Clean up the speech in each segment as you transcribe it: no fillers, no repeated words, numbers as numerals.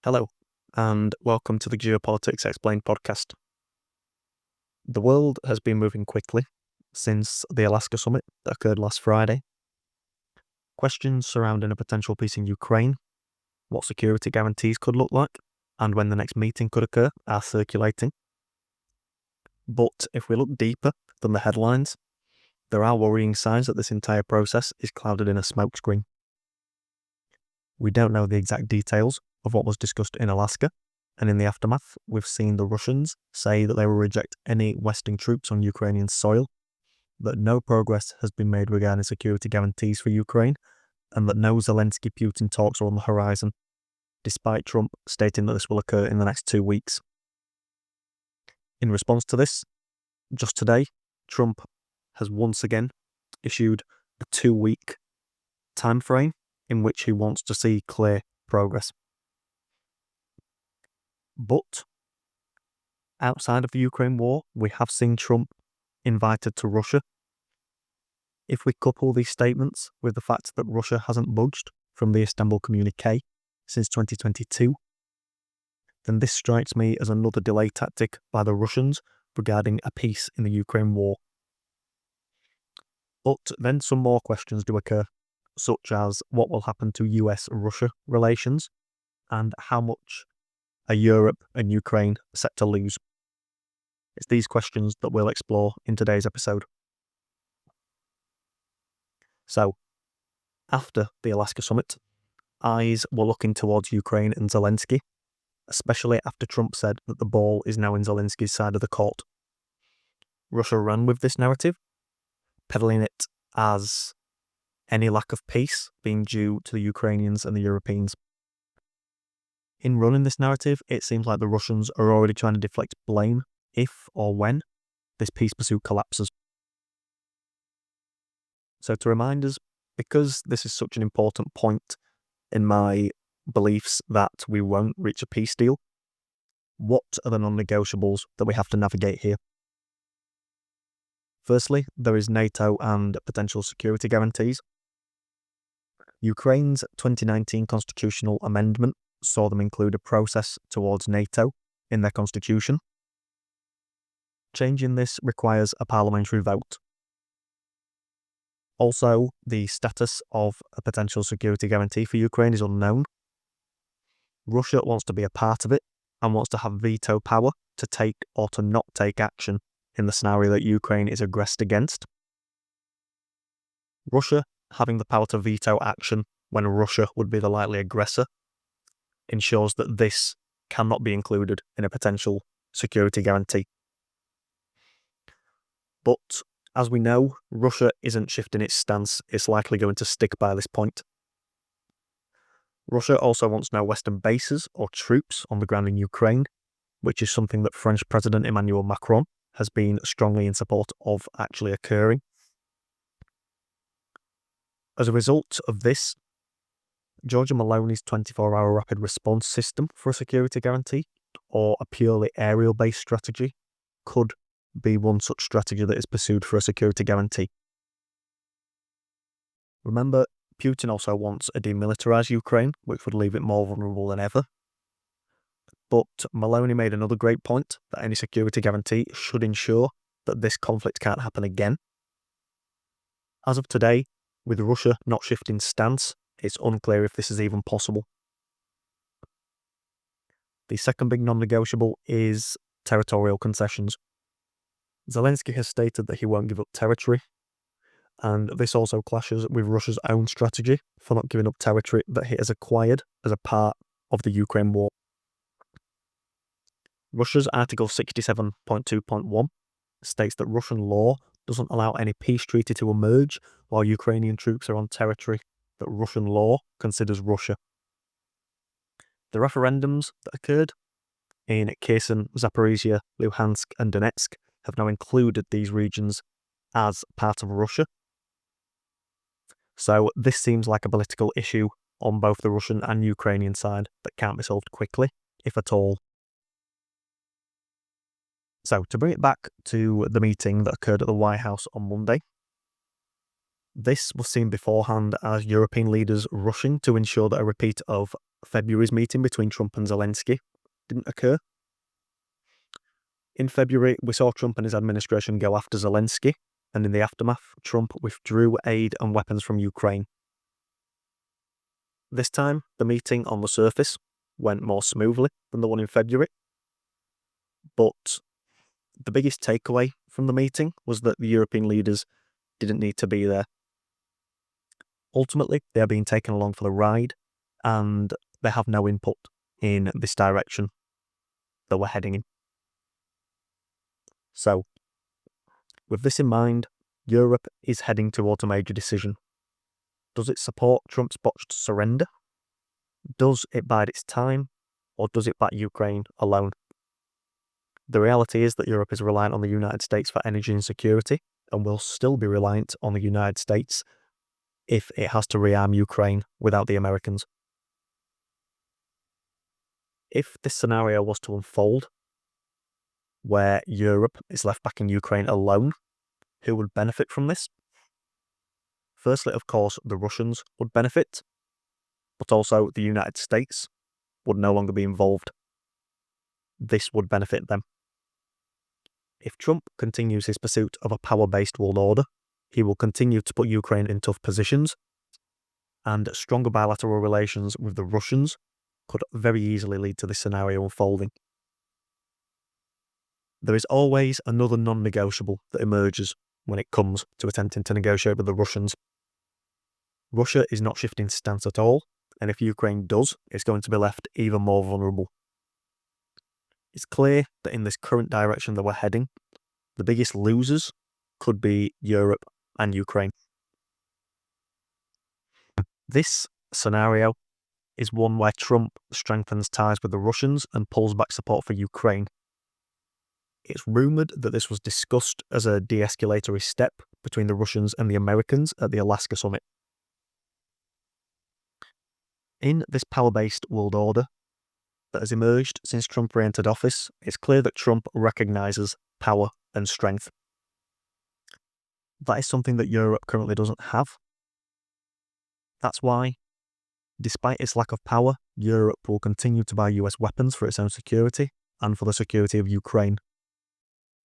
Hello, and welcome to the Geopolitics Explained podcast. The world has been moving quickly since the Alaska summit that occurred last Friday. Questions surrounding a potential peace in Ukraine, what security guarantees could look like, and when the next meeting could occur are circulating. But if we look deeper than the headlines, there are worrying signs that this entire process is clouded in a smokescreen. We don't know the exact details of what was discussed in Alaska, and in the aftermath, we've seen the Russians say that they will reject any Western troops on Ukrainian soil, that no progress has been made regarding security guarantees for Ukraine, and that no Zelenskyy-Putin talks are on the horizon, despite Trump stating that this will occur in the next 2 weeks. In response to this, just today, Trump has once again issued a 2-week time frame in which he wants to see clear progress. But outside of the Ukraine war, we have seen Trump invited to Russia. If we couple these statements with the fact that Russia hasn't budged from the Istanbul Communique since 2022, then this strikes me as another delay tactic by the Russians regarding a peace in the Ukraine war. But then some more questions do occur, such as what will happen to U.S Russia relations and how much are Europe and Ukraine set to lose. It's these questions that we'll explore in today's episode. So, after the Alaska summit, eyes were looking towards Ukraine and Zelensky, especially after Trump said that the ball is now in Zelensky's side of the court. Russia ran with this narrative, peddling it as any lack of peace being due to the Ukrainians and the Europeans. In running this narrative, it seems like the Russians are already trying to deflect blame if or when this peace pursuit collapses. So to remind us, because this is such an important point in my beliefs that we won't reach a peace deal, what are the non-negotiables that we have to navigate here? Firstly, there is NATO and potential security guarantees. Ukraine's 2019 constitutional amendment saw them include a process towards NATO in their constitution. Changing this requires a parliamentary vote. Also, the status of a potential security guarantee for Ukraine is unknown. Russia wants to be a part of it and wants to have veto power to take or to not take action in the scenario that Ukraine is aggressed against. Russia having the power to veto action when Russia would be the likely aggressor ensures that this cannot be included in a potential security guarantee. But as we know, Russia isn't shifting its stance, it's likely going to stick by this point. Russia also wants no Western bases or troops on the ground in Ukraine, which is something that French President Emmanuel Macron has been strongly in support of actually occurring. As a result of this, Giorgia Meloni's 24-hour rapid response system for a security guarantee, or a purely aerial-based strategy, could be one such strategy that is pursued for a security guarantee. Remember, Putin also wants a demilitarized Ukraine, which would leave it more vulnerable than ever. But Meloni made another great point, that any security guarantee should ensure that this conflict can't happen again. As of today, with Russia not shifting stance, it's unclear if this is even possible. The second big non-negotiable is territorial concessions. Zelensky has stated that he won't give up territory, and this also clashes with Russia's own strategy for not giving up territory that it has acquired as a part of the Ukraine war. Russia's Article 67.2.1 states that Russian law doesn't allow any peace treaty to emerge while Ukrainian troops are on territory that Russian law considers Russia. The referendums that occurred in Kherson, Zaporizhia, Luhansk and Donetsk have now included these regions as part of Russia. So this seems like a political issue on both the Russian and Ukrainian side that can't be solved quickly, if at all. So to bring it back to the meeting that occurred at the White House on Monday, this was seen beforehand as European leaders rushing to ensure that a repeat of February's meeting between Trump and Zelensky didn't occur. In February, we saw Trump and his administration go after Zelensky, and in the aftermath, Trump withdrew aid and weapons from Ukraine. This time, the meeting on the surface went more smoothly than the one in February, but the biggest takeaway from the meeting was that the European leaders didn't need to be there. Ultimately, they are being taken along for the ride, and they have no input in this direction that we're heading in. So, with this in mind, Europe is heading towards a major decision. Does it support Trump's botched surrender? Does it bide its time? Or does it back Ukraine alone? The reality is that Europe is reliant on the United States for energy and security, and will still be reliant on the United States if it has to rearm Ukraine without the Americans. If this scenario was to unfold, where Europe is left back in Ukraine alone, who would benefit from this? Firstly, of course, the Russians would benefit, but also the United States would no longer be involved. This would benefit them. If Trump continues his pursuit of a power-based world order, he will continue to put Ukraine in tough positions, and stronger bilateral relations with the Russians could very easily lead to this scenario unfolding. There is always another non-negotiable that emerges when it comes to attempting to negotiate with the Russians. Russia is not shifting stance at all, and if Ukraine does, it's going to be left even more vulnerable. It's clear that in this current direction that we're heading, the biggest losers could be Europe and Ukraine. This scenario is one where Trump strengthens ties with the Russians and pulls back support for Ukraine. It's rumoured that this was discussed as a de-escalatory step between the Russians and the Americans at the Alaska summit. In this power-based world order that has emerged since Trump re-entered office, it's clear that Trump recognises power and strength. That is something that Europe currently doesn't have. That's why, despite its lack of power, Europe will continue to buy US weapons for its own security and for the security of Ukraine.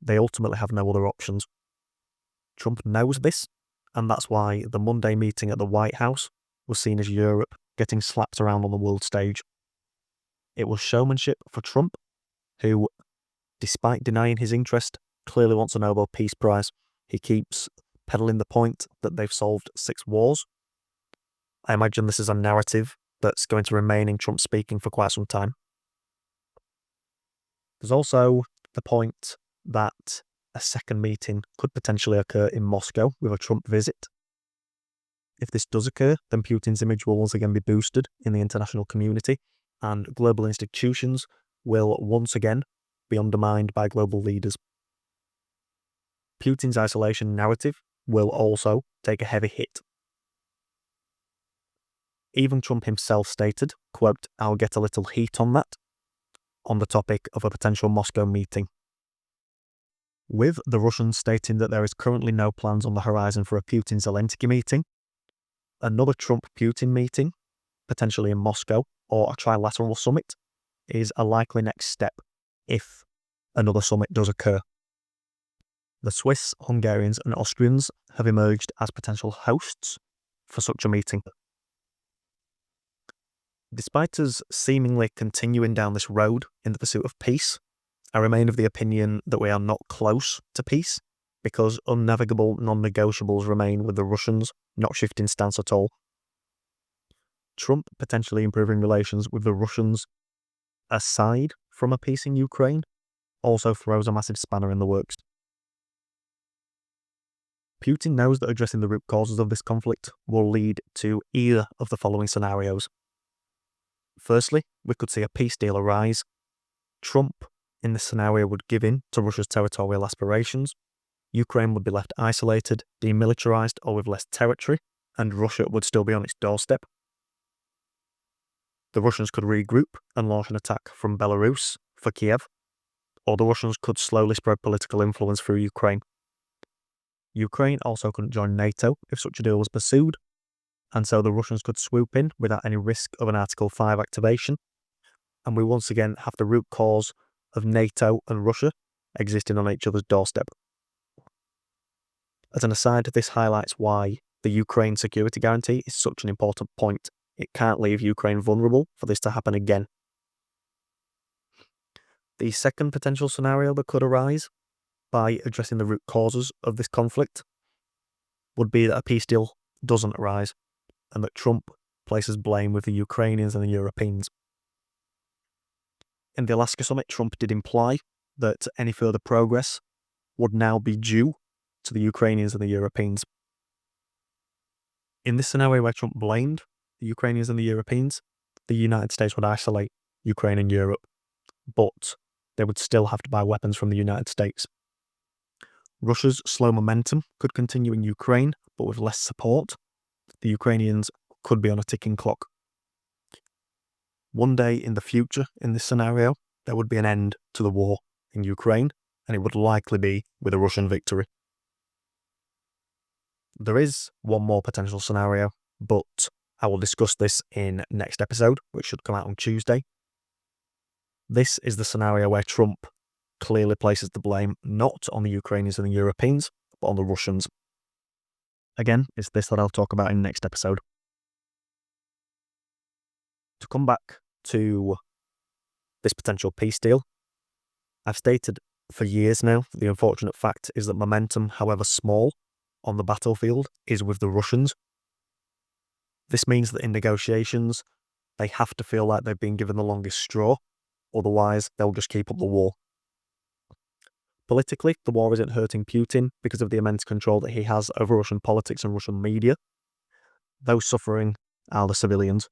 They ultimately have no other options. Trump knows this, and that's why the Monday meeting at the White House was seen as Europe getting slapped around on the world stage. It was showmanship for Trump, who, despite denying his interest, clearly wants a Nobel Peace Prize. He keeps peddling the point that they've solved 6 wars. I imagine this is a narrative that's going to remain in Trump speaking for quite some time. There's also the point that a second meeting could potentially occur in Moscow with a Trump visit. If this does occur, then Putin's image will once again be boosted in the international community, and global institutions will once again be undermined by global leaders. Putin's isolation narrative will also take a heavy hit. Even Trump himself stated, quote, "I'll get a little heat on that," on the topic of a potential Moscow meeting. With the Russians stating that there is currently no plans on the horizon for a Putin-Zelensky meeting, another Trump-Putin meeting, potentially in Moscow, or a trilateral summit, is a likely next step if another summit does occur. The Swiss, Hungarians and Austrians have emerged as potential hosts for such a meeting. Despite us seemingly continuing down this road in the pursuit of peace, I remain of the opinion that we are not close to peace, because unnavigable non-negotiables remain with the Russians not shifting stance at all. Trump potentially improving relations with the Russians, aside from a peace in Ukraine, also throws a massive spanner in the works. Putin knows that addressing the root causes of this conflict will lead to either of the following scenarios. Firstly, we could see a peace deal arise. Trump, in this scenario, would give in to Russia's territorial aspirations. Ukraine would be left isolated, demilitarized, or with less territory, and Russia would still be on its doorstep. The Russians could regroup and launch an attack from Belarus for Kiev, or the Russians could slowly spread political influence through Ukraine. Ukraine also couldn't join NATO if such a deal was pursued, and so the Russians could swoop in without any risk of an Article 5 activation, and we once again have the root cause of NATO and Russia existing on each other's doorstep. As an aside, this highlights why the Ukraine security guarantee is such an important point. It can't leave Ukraine vulnerable for this to happen again. The second potential scenario that could arise by addressing the root causes of this conflict would be that a peace deal doesn't arise and that Trump places blame with the Ukrainians and the Europeans. In the Alaska summit, Trump did imply that any further progress would now be due to the Ukrainians and the Europeans. In this scenario where Trump blamed the Ukrainians and the Europeans, the United States would isolate Ukraine and Europe, but they would still have to buy weapons from the United States. Russia's slow momentum could continue in Ukraine, but with less support. The Ukrainians could be on a ticking clock. One day in the future, in this scenario, there would be an end to the war in Ukraine, and it would likely be with a Russian victory. There is one more potential scenario, but I will discuss this in next episode, which should come out on Tuesday. This is the scenario where Trump clearly places the blame not on the Ukrainians and the Europeans, but on the Russians. Again, it's this that I'll talk about in next episode. To come back to this potential peace deal, I've stated for years now that the unfortunate fact is that momentum, however small, on the battlefield is with the Russians. This means that in negotiations, they have to feel like they've been given the longest straw, otherwise they'll just keep up the war. Politically, the war isn't hurting Putin because of the immense control that he has over Russian politics and Russian media. Those suffering are the civilians.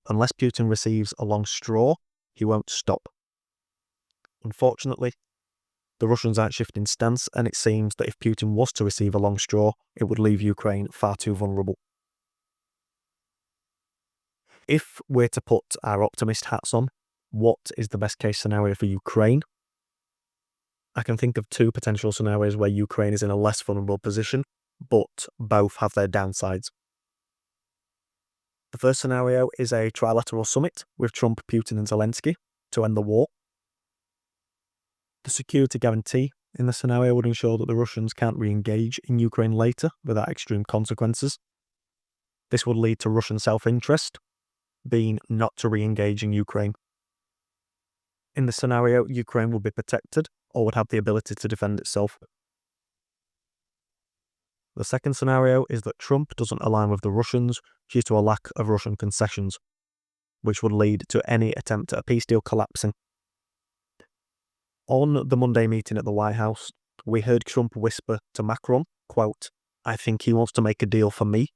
Unless Putin receives a long straw, he won't stop. Unfortunately, the Russians aren't shifting stance, and it seems that if Putin was to receive a long straw, it would leave Ukraine far too vulnerable. If we're to put our optimist hats on, what is the best case scenario for Ukraine? I can think of two potential scenarios where Ukraine is in a less vulnerable position, but both have their downsides. The first scenario is a trilateral summit with Trump, Putin and Zelenskyy to end the war. The security guarantee in the scenario would ensure that the Russians can't re-engage in Ukraine later without extreme consequences. This would lead to Russian self-interest, being not to re-engage in Ukraine. In the scenario, Ukraine would be protected or would have the ability to defend itself. The second scenario is that Trump doesn't align with the Russians due to a lack of Russian concessions, which would lead to any attempt at a peace deal collapsing. On the Monday meeting at the White House, we heard Trump whisper to Macron, quote, "I think he wants to make a deal for me,"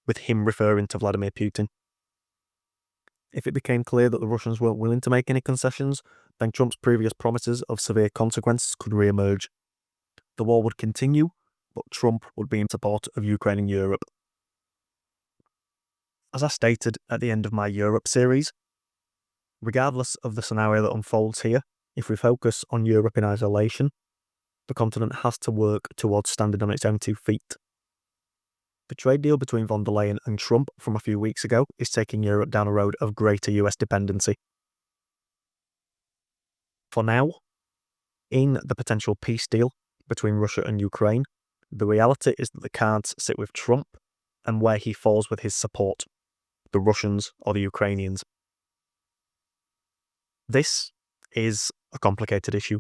with him referring to Vladimir Putin. If it became clear that the Russians weren't willing to make any concessions, then Trump's previous promises of severe consequences could re-emerge. The war would continue, but Trump would be in support of Ukraine and Europe. As I stated at the end of my Europe series, regardless of the scenario that unfolds here, if we focus on Europe in isolation, the continent has to work towards standing on its own 2 feet. The trade deal between von der Leyen and Trump from a few weeks ago is taking Europe down a road of greater US dependency. For now, in the potential peace deal between Russia and Ukraine, the reality is that the cards sit with Trump and where he falls with his support, the Russians or the Ukrainians. This is a complicated issue,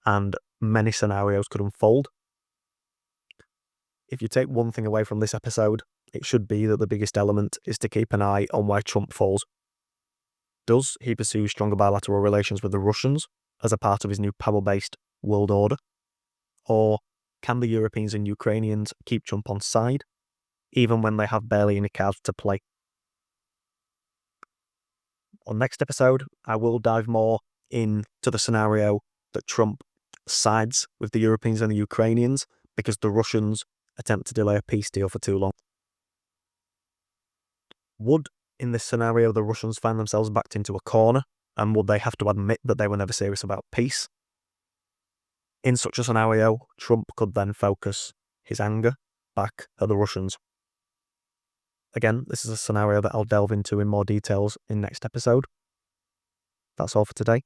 and many scenarios could unfold. If you take one thing away from this episode, it should be that the biggest element is to keep an eye on where Trump falls. Does he pursue stronger bilateral relations with the Russians as a part of his new power-based world order? Or can the Europeans and Ukrainians keep Trump on side, even when they have barely any cards to play? On next episode, I will dive more into the scenario that Trump sides with the Europeans and the Ukrainians because the Russians attempt to delay a peace deal for too long. Would, in this scenario, the Russians find themselves backed into a corner, and would they have to admit that they were never serious about peace? In such a scenario, Trump could then focus his anger back at the Russians. Again, this is a scenario that I'll delve into in more details in next episode. That's all for today.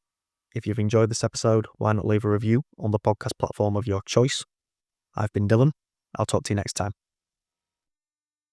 If you've enjoyed this episode, why not leave a review on the podcast platform of your choice? I've been Dylan. I'll talk to you next time.